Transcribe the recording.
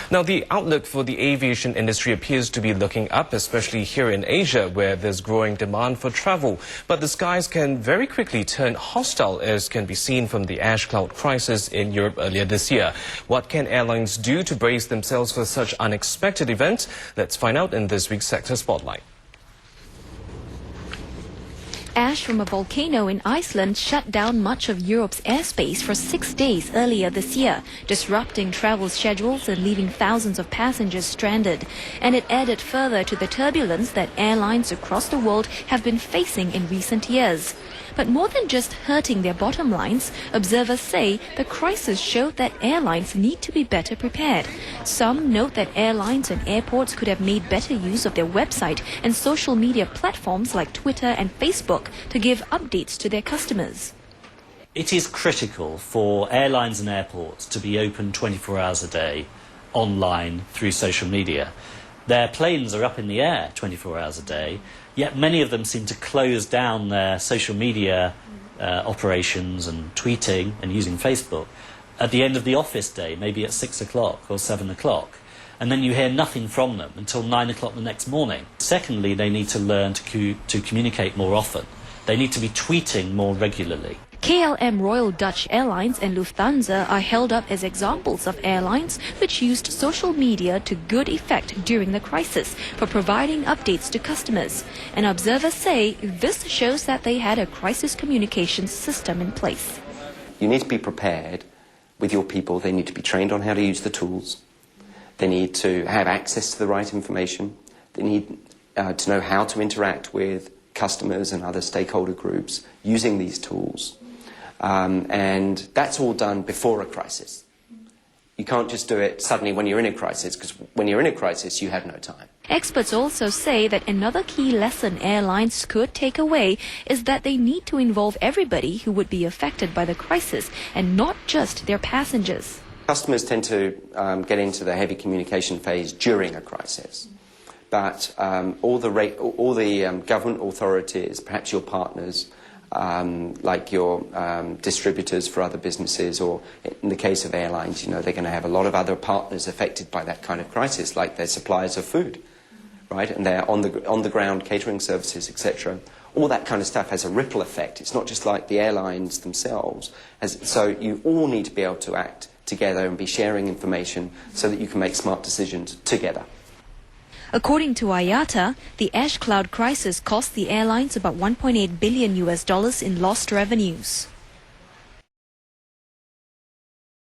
Now, the outlook for the aviation industry appears to be looking up, especially here in Asia, where there's growing demand for travel. But the skies can very quickly turn hostile, as can be seen from the ash cloud crisis in Europe earlier this year. What can airlines do to brace themselves for such unexpected events? Let's find out in this week's Sector Spotlight. Ash from a volcano in Iceland shut down much of Europe's airspace for 6 days earlier this year, disrupting travel schedules and leaving thousands of passengers stranded. And it added further to the turbulence that airlines across the world have been facing in recent years. But more than just hurting their bottom lines, observers say the crisis showed that airlines need to be better prepared. Some note that airlines and airports could have made better use of their website and social media platforms like Twitter and Facebook to give updates to their customers. It is critical for airlines and airports to be open 24 hours a day, online, through social media. Their planes are up in the air 24 hours a day, yet many of them seem to close down their social media operations and tweeting and using Facebook at the end of the office day, maybe at 6 o'clock or 7 o'clock. And then you hear nothing from them until 9 o'clock the next morning. Secondly, they need to learn to communicate more often. They need to be tweeting more regularly. KLM Royal Dutch Airlines and Lufthansa are held up as examples of airlines which used social media to good effect during the crisis for providing updates to customers. And observers say this shows that they had a crisis communications system in place. You need to be prepared with your people. They need to be trained on how to use the tools. They need to have access to the right information. They need to know how to interact with customers and other stakeholder groups using these tools. And that's all done before a crisis. You can't just do it suddenly when you're in a crisis, because when you're in a crisis, you have no time. Experts also say that another key lesson airlines could take away is that they need to involve everybody who would be affected by the crisis and not just their passengers. Customers tend to get into the heavy communication phase during a crisis. But all the government authorities, perhaps your partners, like your distributors for other businesses, or in the case of airlines, you know, they're going to have a lot of other partners affected by that kind of crisis, like their suppliers of food, right? And their on the ground catering services, etc. All that kind of stuff has a ripple effect. It's not just like the airlines themselves. So you all need to be able to act together and be sharing information so that you can make smart decisions together. According to IATA, the ash cloud crisis cost the airlines about $1.8 billion in lost revenues.